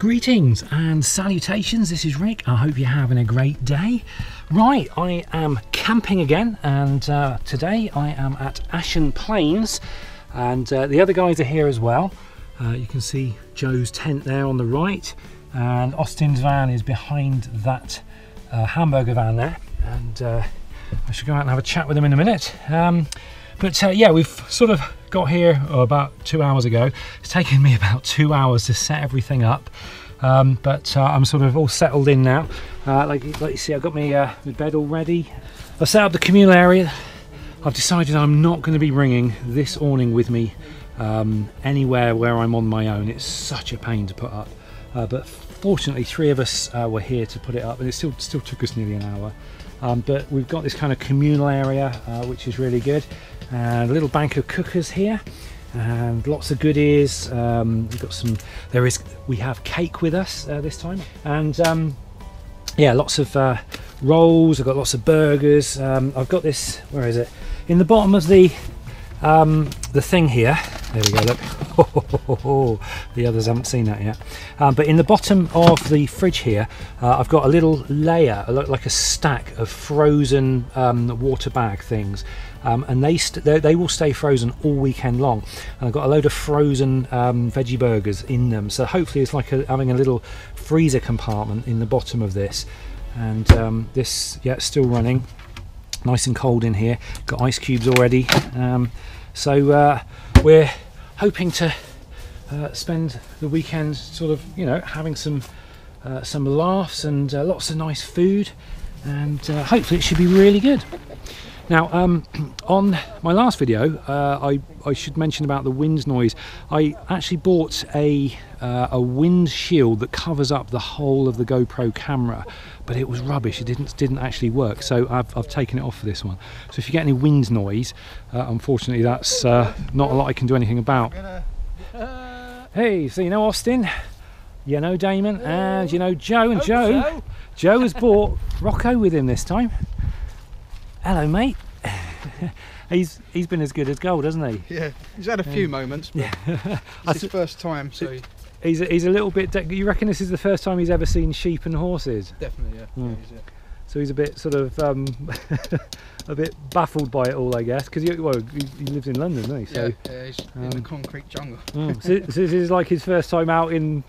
Greetings and salutations, this is Rick. I hope you're having a great day. Right, I am camping again, and today I am at Ashen Plains, and the other guys are here as well. You can see Joe's tent there on the right, and Austin's van is behind that hamburger van there, and I should go out and have a chat with them in a minute. Yeah, we've sort of got here about 2 hours ago. It's taken me about 2 hours to set everything up, but I'm sort of all settled in now. Like you see, I've got my bed all ready. I've set up the communal area. I've decided I'm not going to be bringing this awning with me anywhere where I'm on my own. It's such a pain to put up, but fortunately 3 of us were here to put it up, and it still took us nearly an hour. But we've got this kind of communal area, which is really good, and a little bank of cookers here, and lots of goodies. We've got some. We have cake with us this time, and yeah, lots of rolls. I've got lots of burgers. I've got this. Where is it? In the bottom of the thing here. There we go, look. The others haven't seen that yet. But in the bottom of the fridge here, I've got a little layer, like a stack of frozen water bag things. And they will stay frozen all weekend long. And I've got a load of frozen veggie burgers in them. So hopefully it's like having a little freezer compartment in the bottom of this. And this, yeah, it's still running. Nice and cold in here. Got ice cubes already. So we're hoping to spend the weekend sort of, you know, having some laughs and lots of nice food, and hopefully it should be really good. Now, on my last video, I should mention about the wind noise. I actually bought a wind shield that covers up the whole of the GoPro camera, but it was rubbish. It didn't actually work, so I've taken it off for this one. So if you get any wind noise, unfortunately that's not a lot I can do anything about. Hey, so you know Austin, you know Damon, and you know Joe, and Joe has brought Rocco with him this time. Hello, mate. He's been as good as gold, hasn't he? Yeah, he's had a few moments, but yeah. It's his first time, so he's a little bit. You reckon this is the first time he's ever seen sheep and horses? Definitely, yeah. Mm. Yeah, so he's a bit sort of a bit baffled by it all, I guess, because he lives in London, doesn't he? So, yeah, he's in the concrete jungle. So this is like his first time out in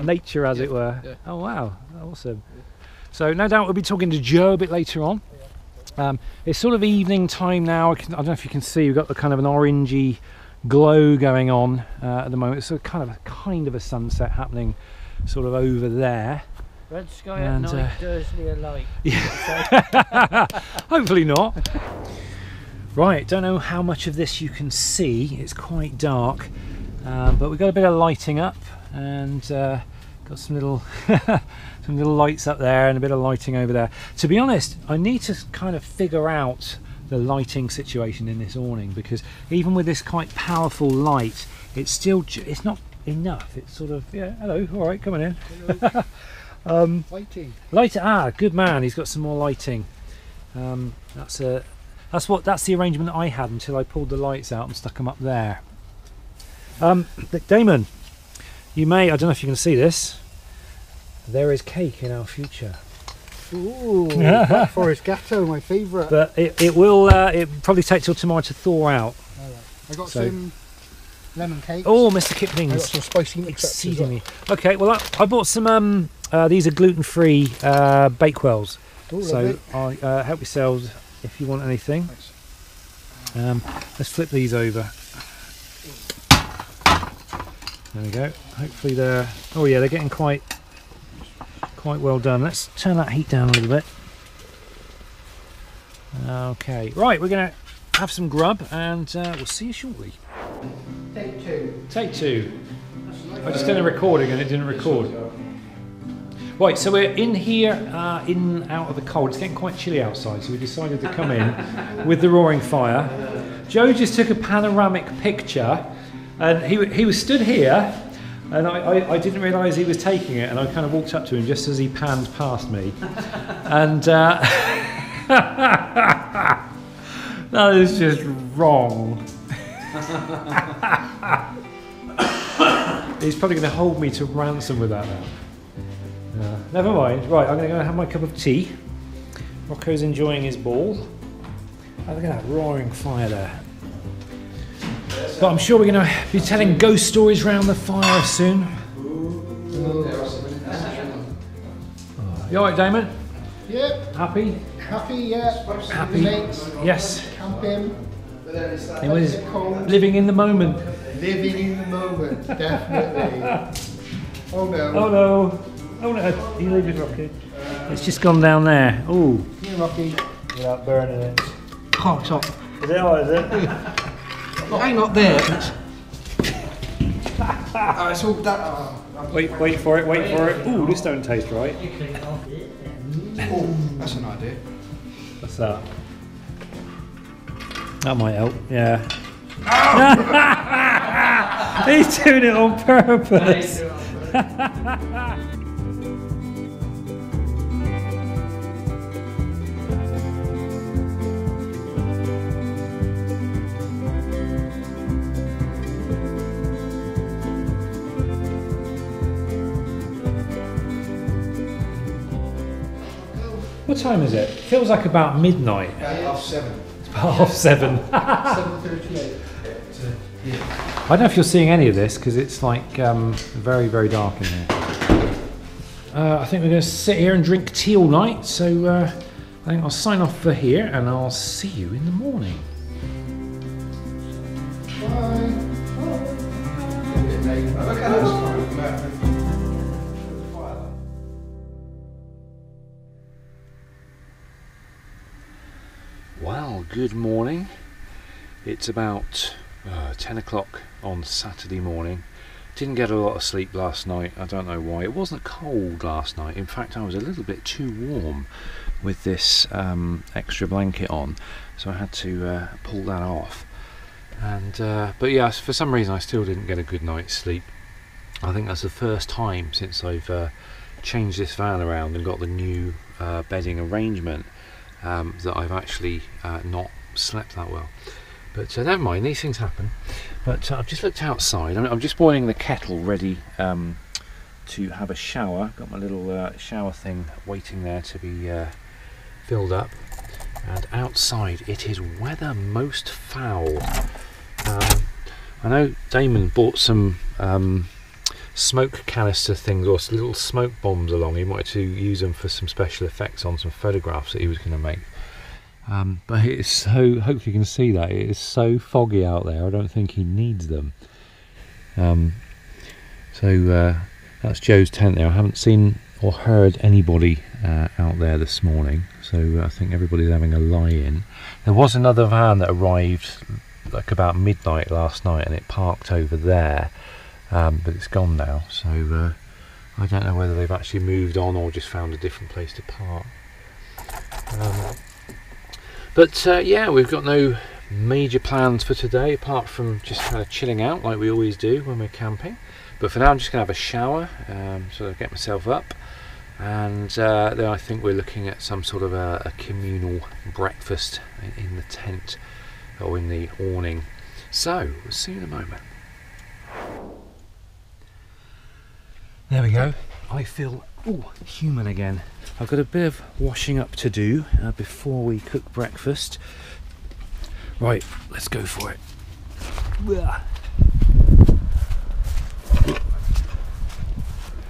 nature, as it were. Yeah. Oh wow, awesome. Yeah. So no doubt we'll be talking to Joe a bit later on. It's sort of evening time now. I don't know if you can see, we've got the kind of an orangey glow going on at the moment. It's a kind of a sunset happening sort of over there. Red sky at night, Dursley a light. Yeah. Hopefully not. Right, don't know how much of this you can see. It's quite dark, but we've got a bit of lighting up, and got some little some little lights up there and a bit of lighting over there. To be honest, I need to kind of figure out the lighting situation in this awning, because even with this quite powerful light, it's not enough. It's sort of, yeah, hello, all right, come on in. Lighting. Good man. He's got some more lighting. That's the arrangement that I had until I pulled the lights out and stuck them up there. Damon, you may, I don't know if you can see this. There is cake in our future. Ooh, Black Forest Gatto, my favourite. But it will probably take till tomorrow to thaw out. Right. I got some lemon cakes. Oh, Mr. Kipling's. I got some spicy mix exceedingly. Well. Okay, well I bought some. These are gluten-free Bakewells. Ooh, so help yourselves if you want anything. Let's flip these over. There we go. Hopefully they're. Oh yeah, they're getting quite well done. Let's turn that heat down a little bit. Okay, right, we're going to have some grub, and we'll see you shortly. Take two. Take two. I just did a recording and it didn't record. Right, so we're in here, out of the cold. It's getting quite chilly outside, so we decided to come in with the roaring fire. Joe just took a panoramic picture, and he was stood here, and I didn't realise he was taking it, and I kind of walked up to him just as he panned past me. And that is just wrong. He's probably going to hold me to ransom with that now. Never mind. Right, I'm going to go have my cup of tea. Rocco's enjoying his ball. Oh, look at that roaring fire there. But I'm sure we're going to be telling ghost stories around the fire soon. You alright, Damon? Yep. Happy? Happy, yeah. Happy. Mates. Yes. Camping. He was living in the moment. Living in the moment, definitely. Oh no. Oh no. Oh no. You leave it, Rocky. It's just gone down there. Oh. Here, Rocky. Without burning it. Oh, top. Is it or is it? Hang up there. It's all that. Wait for it, wait for it. Ooh, this don't taste right. Oh, that's an idea. What's that? That might help, yeah. He's doing it on purpose. What time is it? Feels like about midnight. About 7. It's about 7. 7:38. I don't know if you're seeing any of this because it's like very, very dark in here. I think we're going to sit here and drink tea all night, so I think I'll sign off for here and I'll see you in the morning. Well, good morning. It's about 10 o'clock on Saturday morning. Didn't get a lot of sleep last night. I don't know why. It wasn't cold last night. In fact, I was a little bit too warm with this extra blanket on, so I had to pull that off. And but yeah, for some reason I still didn't get a good night's sleep. I think that's the first time since I've changed this van around and got the new bedding arrangement that I've actually not slept that well. But never mind, these things happen. But I've just looked outside. I'm just boiling the kettle ready to have a shower. Got my little shower thing waiting there to be filled up. And outside it is weather most foul. I know Damon bought some smoke canister things or little smoke bombs along. He wanted to use them for some special effects on some photographs that he was going to make. But it is so, hopefully you can see that, it is so foggy out there, I don't think he needs them. So that's Joe's tent there. I haven't seen or heard anybody out there this morning, so I think everybody's having a lie-in. There was another van that arrived like about midnight last night and it parked over there, but it's gone now, so I don't know whether they've actually moved on or just found a different place to park. But yeah, we've got no major plans for today apart from just kind of chilling out like we always do when we're camping. But for now I'm just going to have a shower, sort of get myself up, and then I think we're looking at some sort of a communal breakfast in the tent or in the awning. So we'll see you in a moment. There we go. I feel human again. I've got a bit of washing up to do before we cook breakfast. Right, let's go for it.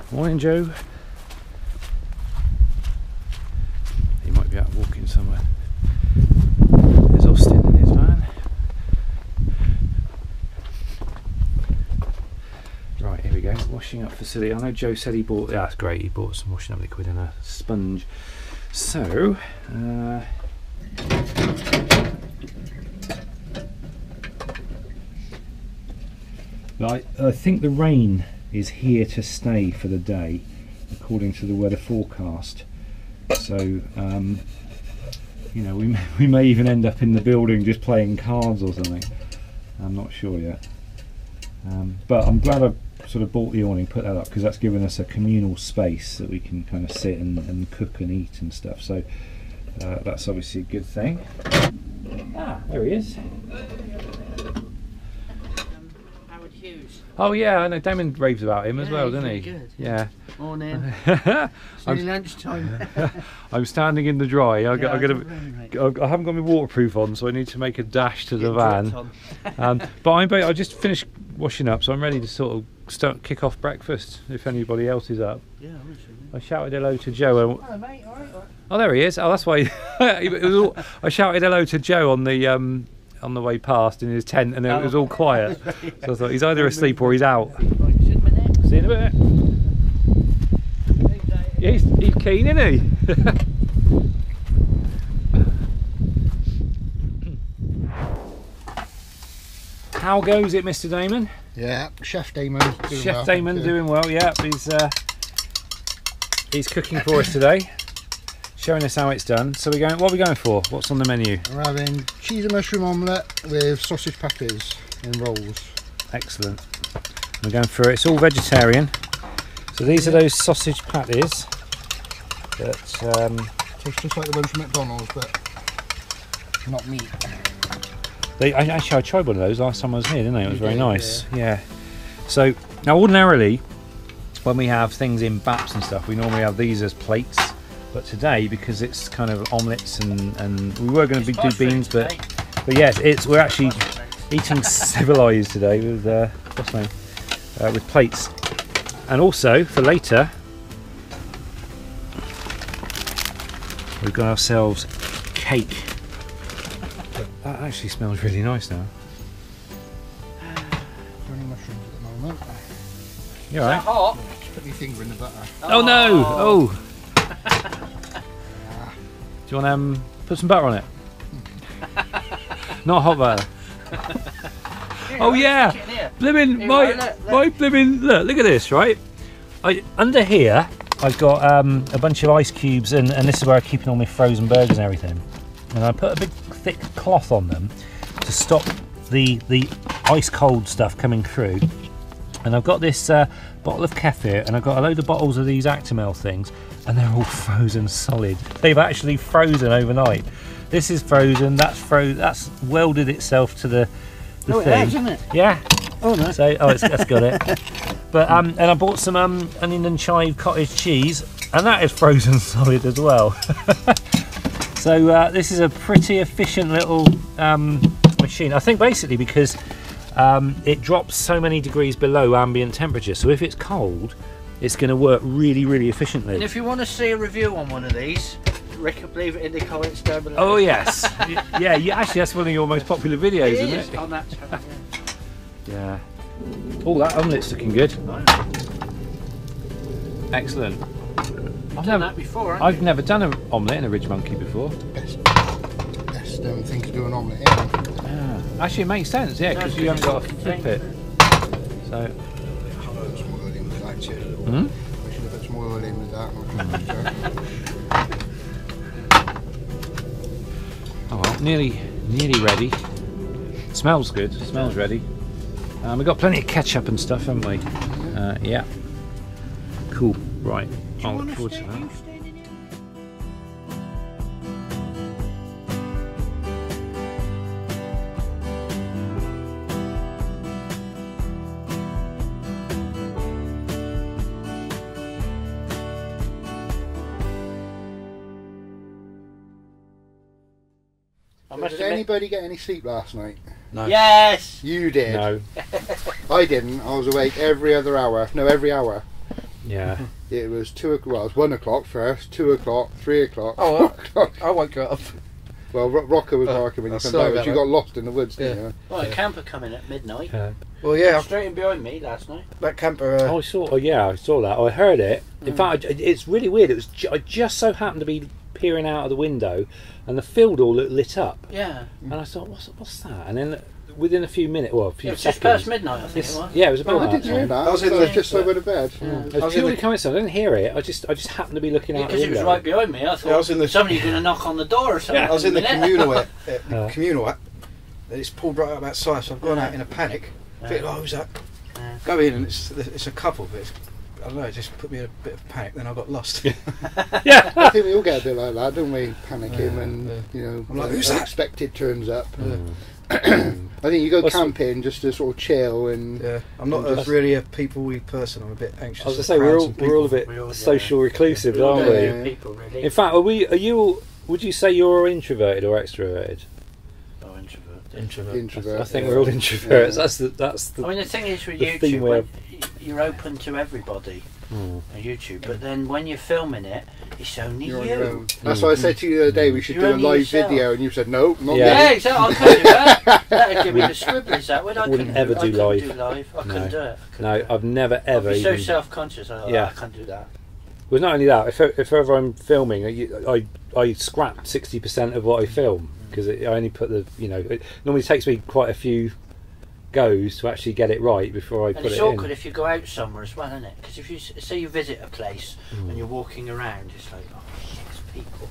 Morning, Joe. He might be out walking somewhere. There's Austin in his van. Right, here we go. Washing up facility. I know Joe said he bought. Yeah, that's great. He bought some washing up liquid and a sponge. So, I think the rain is here to stay for the day, according to the weather forecast. So, you know, we may even end up in the building just playing cards or something. I'm not sure yet. But I'm glad I sort of bought the awning, put that up, because that's given us a communal space that we can kind of sit and cook and eat and stuff. So that's obviously a good thing. Ah, there he is. Howard Hughes. Oh yeah, I know. Damon raves about him as well, he's doesn't he? really good. Yeah. Morning. It's nearly lunchtime. I'm standing in the dry. I haven't got my waterproof on, so I need to make a dash to the van. But I just finished washing up, so I'm ready to sort of kick off breakfast. If anybody else is up. Yeah, I shouted hello to Joe. Hello, mate. All right. Oh, there he is. Oh, that's why. I shouted hello to Joe on the way past in his tent, and it was all quiet. So I thought he's either asleep or he's out. Right, see you in a bit. He's keen, isn't he? How goes it, Mr. Damon? Yeah, Chef Damon. Chef Damon doing well. Yeah, he's cooking for us today, showing us how it's done. So what are we going for? What's on the menu? We're having cheese and mushroom omelette with sausage patties in rolls. Excellent. We're going for it. It's all vegetarian. So these are those sausage patties that tastes just like the ones from McDonald's, but not meat. I tried one of those last time I was here, didn't I? It was very nice. Yeah. So now ordinarily, when we have things in baps and stuff, we normally have these as plates. But today, because it's kind of omelettes and we were going to do beans, but yes, we're actually eating civilised today with what's the name? With plates. And also for later, we've got ourselves cake. That actually smells really nice now. Only mushrooms at the moment. You alright? hot? Just put your finger in the butter. Oh no! Oh! Do you want to put some butter on it? Not hot butter. Oh yeah! Blimmin', my blimmin', look at this, right? Under here, I've got a bunch of ice cubes, and this is where I'm keeping all my frozen burgers and everything. And I put a big thick cloth on them to stop the ice cold stuff coming through. And I've got this bottle of kefir, and I've got a load of bottles of these Actimel things, and they're all frozen solid. They've actually frozen overnight. This is frozen, that's welded itself to the thing. It has, isn't it? Yeah. Oh no. So that's got it. But and I bought some onion and chive cottage cheese, and that is frozen solid as well. So this is a pretty efficient little machine. I think basically because it drops so many degrees below ambient temperature. So if it's cold, it's going to work really, really efficiently. And if you want to see a review on one of these, Rick will leave it in the comments down below. Oh yes, yeah. Actually, that's one of your most popular videos, isn't it? On that channel, yeah. Oh, that omelette's looking good. Excellent. I've done that before. I've never done an omelette in a Ridge Monkey before. Best thing to do an omelette in. Yeah. Actually, it makes sense, yeah, because you haven't got to flip it. So. Some oil in with that, too. I should have put some oil in with that. Oh well, nearly ready. Smells good. Smells ready. We've got plenty of ketchup and stuff, haven't we? Yeah. Cool. Right. I'll look forward to that. Did anybody get any sleep last night? No. Yes! You did? No. I didn't. I was awake every other hour. No, every hour. Yeah. It was 2 o'clock. Well, it was 1 o'clock first, 2 o'clock, 3 o'clock, Oh, 4 o'clock. I woke up. Well, Rocker was barking when you come down, but you got lost in the woods, didn't you? Well, a camper coming at midnight. Well, yeah, Straight in behind me last night. that camper. Oh, I saw. Oh, yeah, I saw that. I heard it. In fact, it's really weird. It was. I just so happened to be peering out of the window, and the field all looked lit up. Yeah. And I thought, what's that? And then within a few minutes, well, a few It was seconds. just past midnight, I think it was. Yeah, it was about. Oh, I didn't hear that. I was just so to bed. It was purely coincidence. I didn't hear it. I just happened to be looking out the Because window. it was right behind me. I thought I was in the- somebody's going to knock on the door or something. I was in the communal app. Yeah. It's pulled right up outside, so I've gone out in a panic. Thinking, oh, who's that? Yeah. Go in, and it's a couple, but I don't know. It just put me in a bit of panic. Then I got lost. Yeah. I think we all get a bit like that, don't we? Panicking when, you know, I'm like, who's that? unexpected turns up. I think you go camping just to sort of chill and. Yeah, I'm not really a people-y person. I'm a bit anxious. I was going to say we're all a bit social reclusives, aren't we? Yeah. People, really. In fact, are you all? Would you say you're introverted or extroverted? Oh, introvert. Introvert. I think we're all introverts. Yeah. That's the. I mean, the thing is with the YouTube, thing where- you're open to everybody on YouTube, but then when you're filming it, it's only You're on you. your own. That's why I said to you the other day we should You're do a only live yourself. video, and you said no, not Yeah. Yeah, exactly. I couldn't do that. That'd give me the scribblers. That would. I Wouldn't couldn't ever I do couldn't live. do live. I couldn't do it. I couldn't No, do it. I've never ever I'd be so even. self-conscious. Yeah. I can't do that. Well, not only that, if ever I'm filming, I scrap 60% of what I film because I only put the It normally takes me quite a few goes to actually get it right before I And put it's it awkward in. if you go out somewhere as well, isn't it? Because if you say you visit a place and you're walking around, it's like, oh, there's people.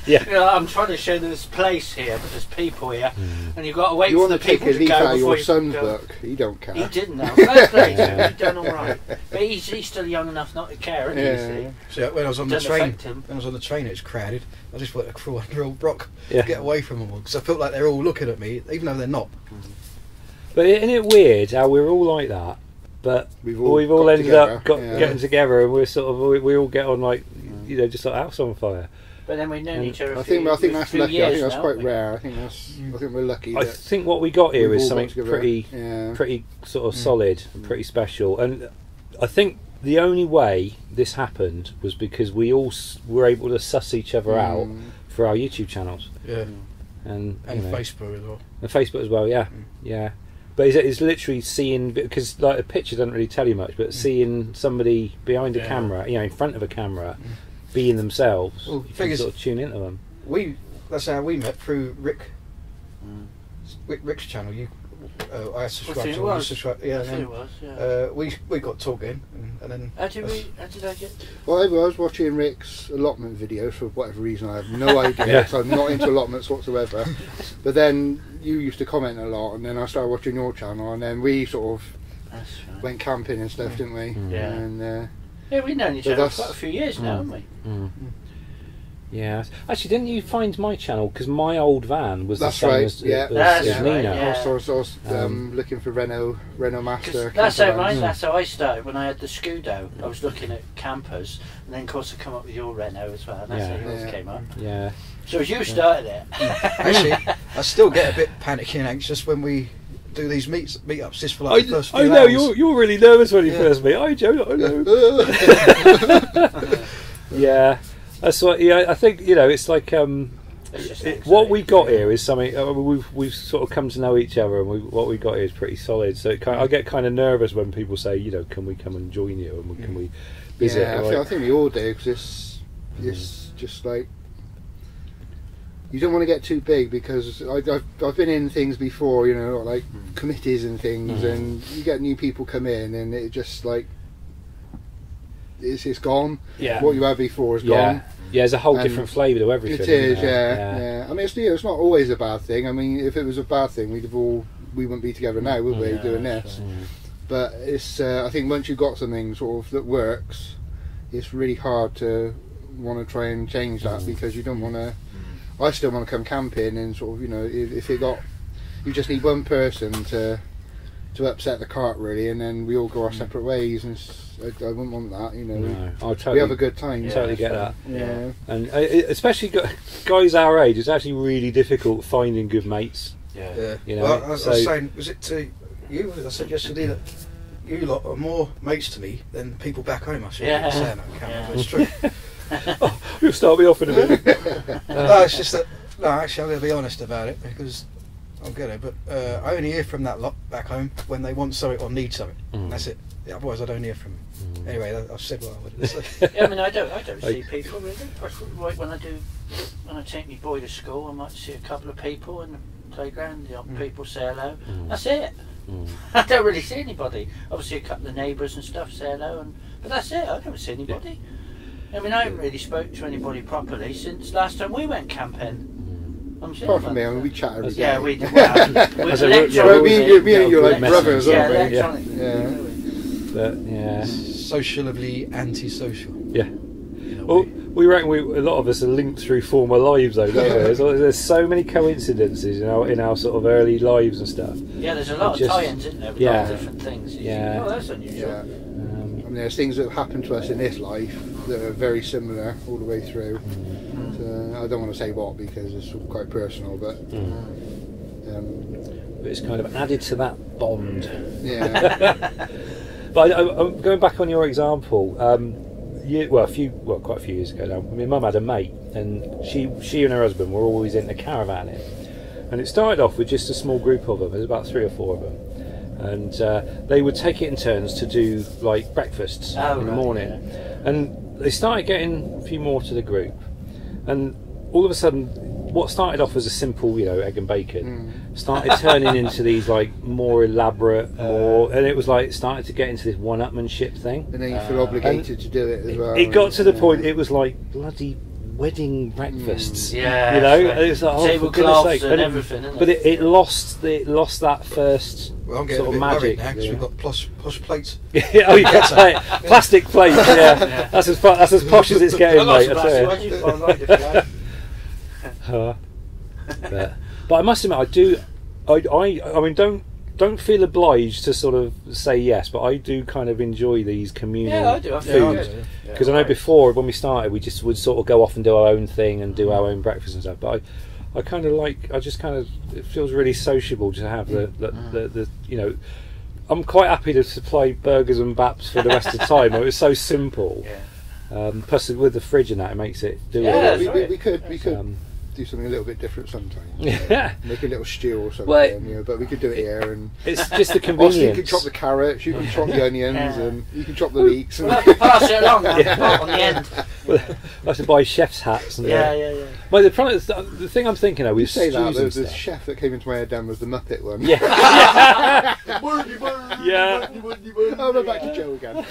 Yeah. You know, I'm trying to show there's place here, but there's people here, and you've got to wait You for want the to take people a to leaf go out of before your you son's go. book. He don't care. He didn't know. Fair play to him. Yeah. He's done all right, but he's still young enough not to care, isn't he? Yeah. So when I was on the Doesn't train, affect him. when I was on the train, it was crowded. I just wanted to crawl under a rock, Yeah. get away from them all, because I felt like they're all looking at me, even though they're not. But isn't it weird how we're all like that? But We've we've all all got ended together, up yeah. getting together, and we're sort of we all get on like just like house on fire. But then we've known each other. I think that's few lucky. I years think that's now, quite haven't we? rare. I think we're lucky. I That think what we got here we've is all got something together. pretty sort of solid, and pretty special. And I think the only way this happened was because we all were able to suss each other out for our YouTube channels Yeah, and Facebook as well. and Facebook as well. Yeah, yeah. But it's literally seeing, because like a picture doesn't really tell you much, but seeing somebody behind a camera, in front of a camera, being themselves, Well, you thing can is- sort of tune into them. That's how we met, through Rick's channel. I subscribed think to it him. was. Yeah, I and think it was. Yeah. we got talking, and then How did I get? Well, I was watching Rick's allotment videos for whatever reason. I have no idea. Yeah. So I'm not into allotments whatsoever. But then you used to comment a lot, and then I started watching your channel, and then we sort of That's right. went camping and stuff, didn't we? Yeah. And Yeah, we've known each So other that's- for quite a few years now, haven't we? Yeah. Actually, didn't you find my channel? Because my old van was That's the same right, as, yeah. as That's Nina. right, yeah. I was looking for Renault 'Cause Master. that's how camper mine. vans. That's how I started when I had the Scudo. I was looking at campers, and then of course I come up with your Renault as well. And that's Yeah. how yours Yeah. came up. Yeah. So as you started it. actually, I still get a bit panicky and anxious when we do these meetups just for like the first few I know hours. you're really nervous when you Yeah. first meet. I Joe, I know. Yeah, that's what. Yeah, I think it's like It's just what we got anxiety. here is something. We've sort of come to know each other, and what we got here is pretty solid. So I get kind of nervous when people say, can we come and join you, and can we visit? Yeah, Like, I think we all do, because it's just like you don't want to get too big, because I've been in things before, like committees and things, and you get new people come in, and it just like it's gone. Yeah. What you had before is yeah, gone. yeah. There's a whole And different flavour to everything. It is, isn't there? yeah. I mean, it's not always a bad thing. I mean, if it was a bad thing, we wouldn't be together now, would we? Yeah, Doing that's this, right. but it's. I think once you've got something sort of that works, it's really hard to want to try and change that, because you don't want to. I still want to come camping, and sort of, if you just need one person to upset the cart, really, and then we all go our separate ways, and I wouldn't want that, No, I'll We totally, have a good time. Yeah. totally get that. Yeah. And especially guys our age, it's actually really difficult finding good mates. Yeah. Yeah. You know, Well, I was so- saying, was it to you? I said yesterday that you lot are more mates to me than people back home. I should Yeah. be saying that on camera, Yeah. but it's true. You'll start me off in a minute. No, it's just that. No, actually, I'm going to be honest about it, because I'll get it. But I only hear from that lot back home when they want something or need something. That's it. Yeah, otherwise, I don't hear from them. Anyway, I've said what I wanted to say. Yeah, I mean, I don't see people really. Like when I take my boy to school, I might see a couple of people in the playground. People say hello. That's it. I don't really see anybody. Obviously, a couple of neighbours and stuff say hello, but that's it. I don't see anybody. I mean, I haven't really spoke to anybody properly since last time we went camping. I'm sure. Apart from me, I mean, we chat every day. Yeah, we do. As a root, Well, me and you are like Message. brothers, Yeah, aren't we? electronic. Yeah. But, yeah. Socially antisocial. Yeah. in a Well, way. We reckon a lot of us are linked through former lives, though, don't we? There's so many coincidences, in our sort of early lives and stuff. Yeah, there's a lot of tie-ins, isn't there? With yeah. lots of different things. Yeah. Oh, that's unusual. Yeah. I mean, there's things that have happened to us in this life that are very similar all the way through. I don't want to say what because it's quite personal, but it's kind of added to that bond. Yeah. But I'm going back on your example. Quite a few years ago now. My mum had a mate, and she and her husband were always into caravanning. And it started off with just a small group of them. There's about 3 or 4 of them, and they would take it in turns to do like breakfasts in the morning. Yeah. And they started getting a few more to the group, and all of a sudden, what started off as a simple, egg and bacon, started turning into these like more elaborate, and it was like started to get into this one-upmanship thing. And then you feel obligated to do it as well. It got to the point it was like bloody wedding breakfasts. Yeah, and it was like, oh, for goodness sake, and everything. But it lost that first Well, I'm getting sort a of bit magic. worried now because we've got posh plates. Oh, you got that plastic plates. Yeah, that's as posh as it's getting, mate. I tell you. But I must admit, I do. I mean, don't feel obliged to sort of say yes, but I do kind of enjoy these communal foods. Because I know before when we started, we just would sort of go off and do our own thing and do our own breakfast and stuff. But I kind of like. It feels really sociable to have the I'm quite happy to supply burgers and baps for the rest of the time. It was so simple. Plus with the fridge and that, it makes it do it. We could do something a little bit different sometimes. Yeah. Make a little stew or something. Well, but we could do it here, and it's just the Austin convenience. can chop the carrots, you can chop the onions, and you can chop the leeks. We'll have to pass it along on the end. Well, I have to buy chef's hats. And Yeah. But the thing I'm thinking of You is say that, stews and the stuff. chef that came into my head then was the Muppet one. Yeah. Yeah. Oh, we're back to Joe again.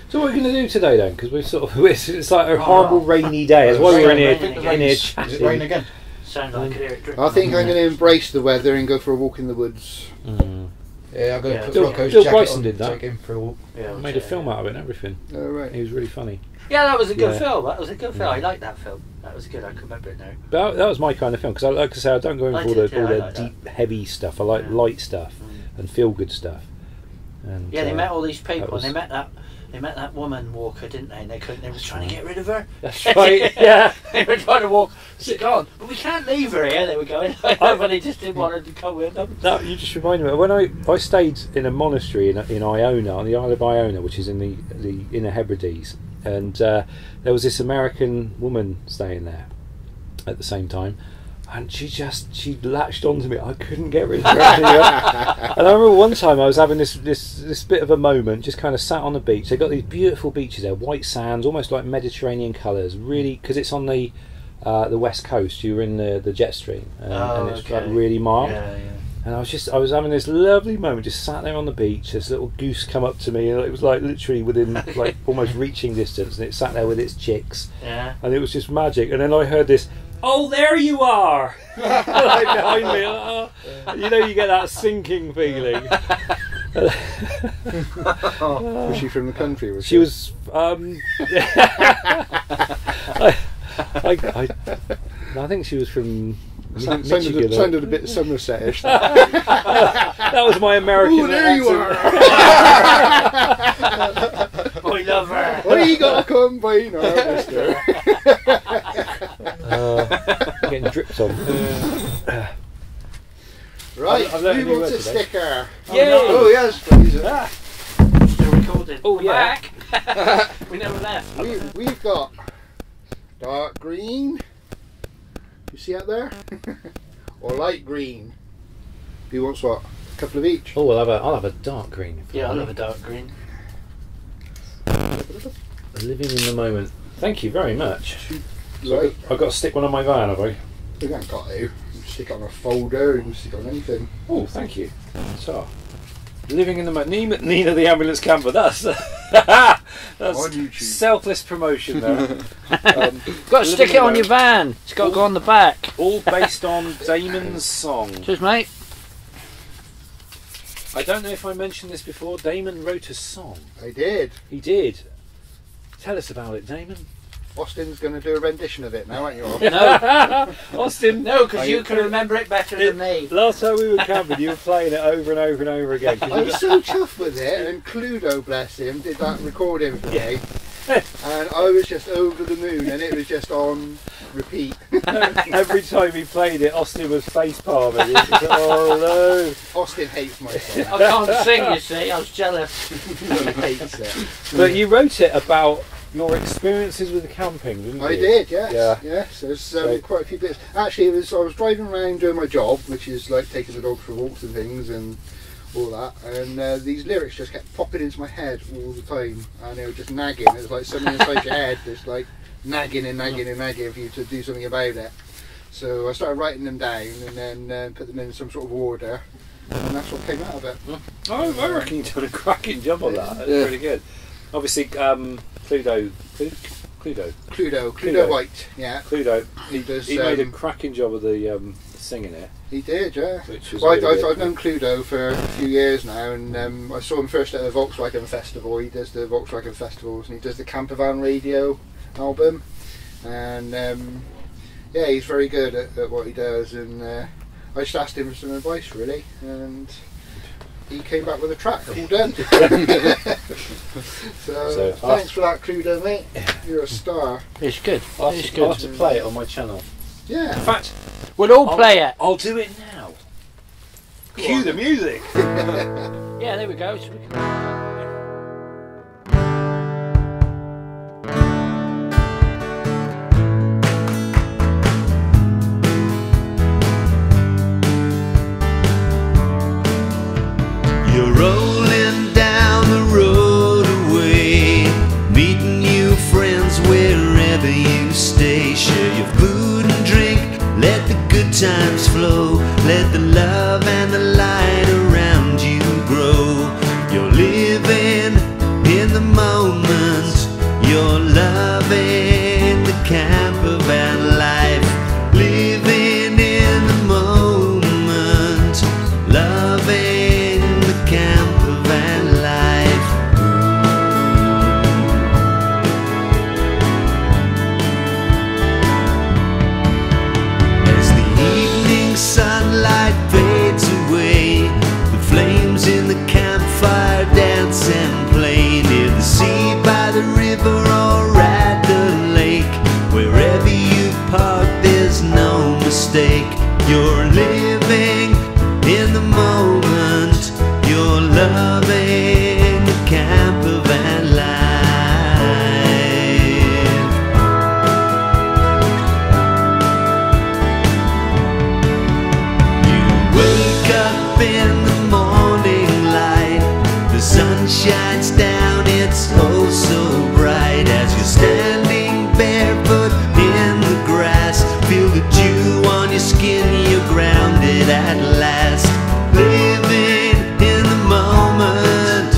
So what are we going to do today then? Because it's like a horrible rainy day. That's why we're in here chatting. Is it rain again? Sounds like it. I think I'm going to embrace the weather and go for a walk in the woods. Yeah, I'm going to put Bill Rocco's Bryson jacket on, did that. take him for a walk. Yeah, Made a film out of it and everything. Oh, right. He was really funny. Yeah, that was a good Yeah. film. That was a good film. I liked that film. That was good. I can remember it now. But that was my kind of film because, like I say, I don't go in for all the like deep, heavy stuff. I like light stuff and feel good stuff. And, Yeah, they met all these people. that was- And they met that woman walker, didn't they? And they were trying to get rid of her. That's right. Yeah. They were trying to walk. She's gone, but we can't leave her here. They were going, but they just didn't want her to come with them. No, you just reminded me. When I stayed in a monastery in Iona, on the Isle of Iona, which is in the Inner Hebrides, and there was this American woman staying there at the same time, and she latched onto me. I couldn't get rid of her. And I remember one time I was having this bit of a moment, just kind of sat on the beach. They've got these beautiful beaches there, white sands, almost like Mediterranean colours. Really, because it's on the west coast. You're in the jet stream, and it's like really mild. Yeah. And I was having this lovely moment, just sat there on the beach. This little goose come up to me, and it was like literally within like almost reaching distance, and it sat there with its chicks, and it was just magic. And then I heard this, "Oh, there you are!" like behind me. You get that sinking feeling. Was she from the country? Was She was. I think she was from. Michigan. Sounded a bit Somersetish. That was my American. Oh, there you are! We love her. What you got to come by now, mister? Getting dripped on. Right, I've learned a who new wants word a today. sticker? Yay! Oh, yes, please. Still recording. Oh, We're yeah. back. We never left. We've got dark green. You see out there? Or light green. Who wants what? A couple of each. Oh, I'll have a dark green. Yeah, I love a dark green. Living in the moment. Thank you very much. Right. I've got to stick one on my van, have I? We haven't got to. You can stick it on a folder, you can stick it on anything. Oh, thank you. So, living in the moment. Nina the ambulance camper. That's On YouTube. selfless promotion there. Got to stick it on your van. It's got to go on the back. All based on Damon's song. Cheers, mate. I don't know if I mentioned this before. Damon wrote a song. I did. He did. Tell us about it, Damon. Austin's going to do a rendition of it now, aren't you? No, Austin. no, because you can remember it better than me. Last time we were camping, you were playing it over and over and over again. I was so chuffed with it, and Cluedo, bless him, did that recording for me. And I was just over the moon, and it was just on repeat. Every time he played it, Austin was face palming. He was just, oh no! Austin hates my song. I can't sing, you see. I was jealous. He hates it. But you wrote it about your experiences with camping, didn't you? I did, yes. Yeah. Yes, there's quite a few bits. Actually, I was driving around doing my job, which is like taking the dog for walks and things and all that, and these lyrics just kept popping into my head all the time, and they were just nagging. It was like something inside your head, just like nagging and nagging and nagging for you to do something about it. So I started writing them down and then put them in some sort of order, and that's what came out of it. I reckon you've done a cracking job on that. That's really good. Obviously, Cluedo White, yeah. Cluedo. Does, He made a cracking job of the singing it. He did, yeah. Which was Well, really I've known Cluedo for a few years now, and I saw him first at a Volkswagen festival. He does the Volkswagen festivals, and he does the Campervan radio album, and yeah, he's very good at what he does. And I just asked him for some advice, really, and he came back with a track all done. so thanks for that, Cluedo, mate. You're a star. It's good. I'll It's have good. to play it on my channel. Yeah. In fact, We'll all play it. I'll do it now. Cue the music. Yeah, there we go. So we can... You're rolling down the road away, meeting new friends wherever you stay. Share your food and drink, let the good times flow, let the love and the light around you grow. You're living in the moment, you're loving the camper van life, living in the moment, loving the camper van life. As the evening sunlight fades away, the flames in the campfire dance and play near the sea, by the river or at the lake. Wherever you park, there's no mistake. You're living in the moment, you're loving the camper van life. You wake up in the morning light, the sun shines down, it's oh so bright. As you're standing barefoot in the grass, feel the dew on your skin, you're grounded at last. Living in the moment,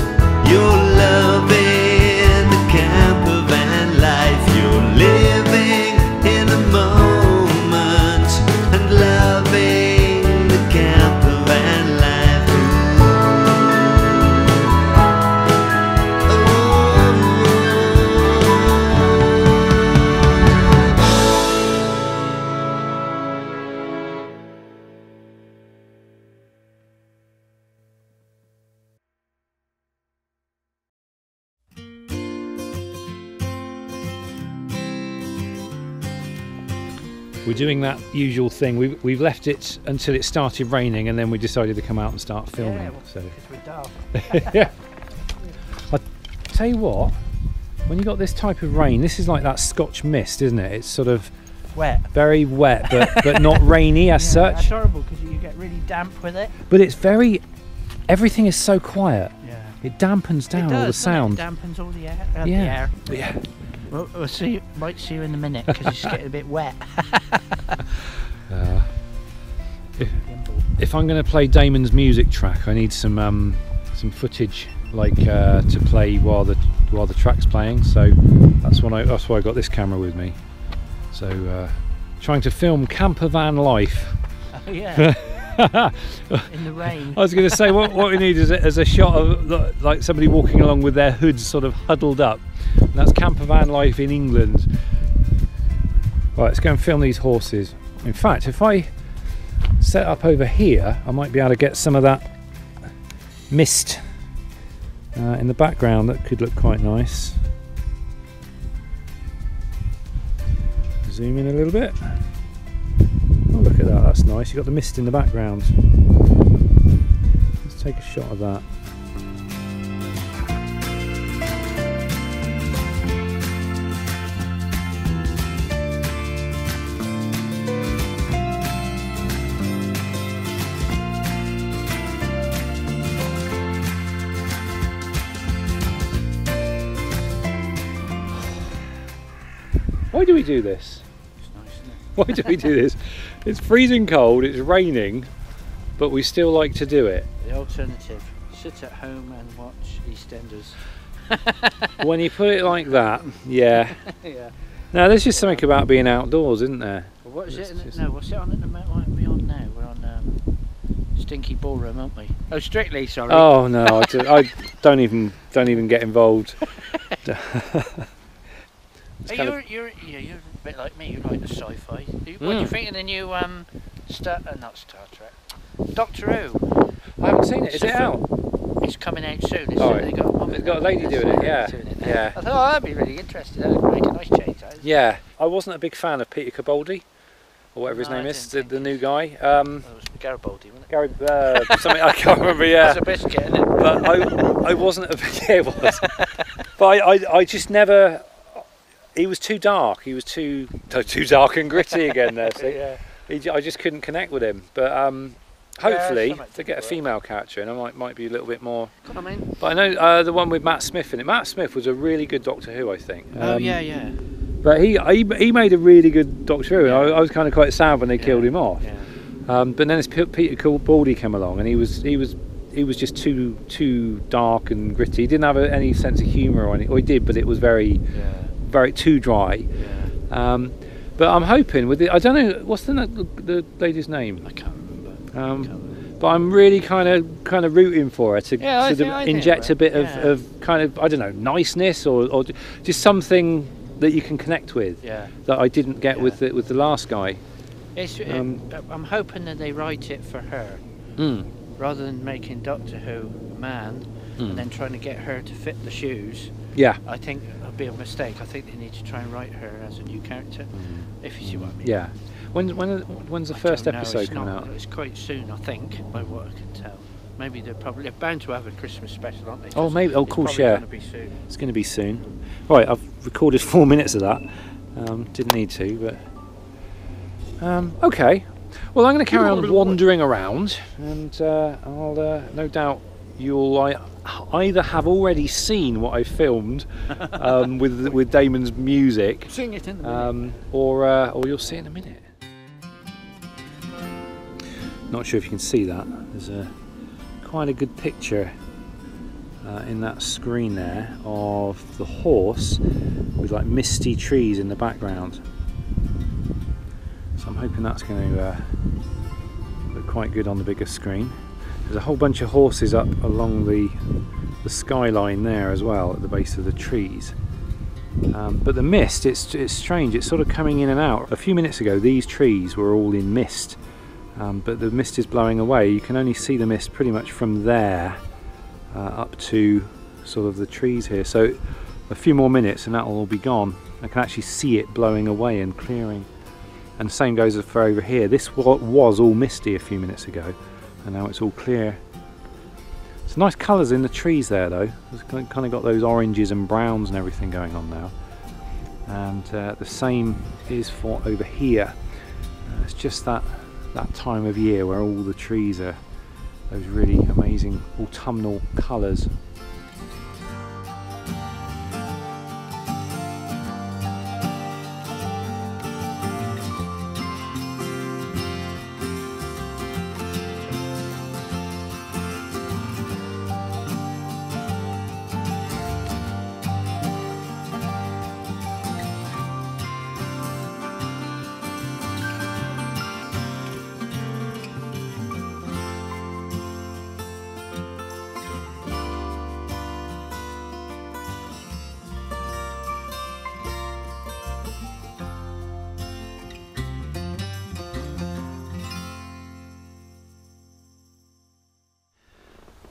you're loving the camper van life. You're living in the moment and loving the camper van life. We're doing that usual thing. We've left it until it started raining, and then we decided to come out and start filming. Yeah, well, So because we're daft. yeah. I tell you what, when you got this type of rain, this is like that Scotch mist, isn't it? It's sort of Wet. very wet, but not rainy as That's such. horrible because you get really damp with it. But it's very, everything is so quiet. Yeah. It dampens down It does, all the doesn't sound. It dampens all the air. Yeah. The air. Yeah. We'll see. Might see you in a minute because it's getting a bit wet. If I'm going to play Damon's music track, I need some footage, like to play while the track's playing. So that's why I got this camera with me. So trying to film camper van life. Oh, yeah. in the rain. I was going to say, what we need is a shot of like somebody walking along with their hoods sort of huddled up. And that's camper van life in England. Right, let's go and film these horses. In fact, if I set up over here, I might be able to get some of that mist in the background. That could look quite nice. Zoom in a little bit. Oh, look at that, that's nice. You've got the mist in the background. Let's take a shot of that. Why do we do this? It's nice, isn't it? Why do we do this? It's freezing cold, it's raining, but we still like to do it. The alternative, sit at home and watch EastEnders. When you put it like that, yeah. Yeah. Now there's just something about being outdoors, isn't there? Well, what is It's it? just- No, what's it on at the moment? What are we on now? We're on Stinky Ballroom, aren't we? Oh, Strictly, sorry. Oh no, I don't even get involved. It's Hey, kind of- you're a bit like me. You like the sci-fi. What do you think of the new not Star Trek, Doctor Who? I haven't seen it. Is it out? It's coming out soon. It's Oh, right. They've got a lady doing it, yeah. now. Yeah. I thought, oh, that'd be really interesting. That would make a nice change. That is. Yeah, I wasn't a big fan of Peter Capaldi, or whatever his No, I name is, didn't the think new guy. Well, it was Garibaldi, wasn't it? Gary, something I can't remember. Yeah, That's a biscuit, isn't it? but I wasn't a big. Yeah, it was. But I just never. He was too dark. He was too dark and gritty again. There, see? Yeah. I just couldn't connect with him. But hopefully, something to get a work. female catcher, and I might be a little bit more. I mean, But I know the one with Matt Smith in it. Matt Smith was a really good Doctor Who, I think. oh yeah. But he made a really good Doctor Who, and I was kind of quite sad when they killed him off. Yeah. But then as Peter Capaldi came along, and he was just too dark and gritty. He didn't have any sense of humour or anything. Or he did, but it was very too dry. Yeah. But I'm hoping with I don't know what's the lady's name. I can't remember. But I'm really kind of rooting for her to Yeah, I sort of think inject a bit yeah. of kind of, I don't know, niceness or just something that you can connect with. Yeah. That I didn't get Yeah. with the last guy. I'm hoping that they write it for her, rather than making Doctor Who a man and then trying to get her to fit the shoes. Yeah. I think it'll be a mistake. I think they need to try and write her as a new character, if you see what I mean. Yeah. When's the I first don't know, episode it's coming not- out? It's quite soon, I think, by what I can tell. Maybe they're bound to have a Christmas special, aren't they? Oh, maybe. Oh, It's cool. probably Yeah. gonna be soon. It's going to be soon. Right, I've recorded 4 minutes of that. Didn't need to, but okay. Well, I'm going to carry on wandering around, and I'll no doubt you'll either have already seen what I filmed with Damon's music, Sing it in the minute. or you'll see it in a minute. Not sure if you can see that. There's quite a good picture in that screen there of the horse with like misty trees in the background. So I'm hoping that's going to look quite good on the bigger screen. There's a whole bunch of horses up along the skyline there as well at the base of the trees. But the mist, it's strange, it's sort of coming in and out. A few minutes ago these trees were all in mist, but the mist is blowing away. You can only see the mist pretty much from there up to sort of the trees here. So a few more minutes and that will all be gone. I can actually see it blowing away and clearing. And the same goes for over here. This was all misty a few minutes ago, and now it's all clear. Some nice colours in the trees there though. It's kind of got those oranges and browns and everything going on now. And the same is for over here. It's just that time of year where all the trees are those really amazing autumnal colours.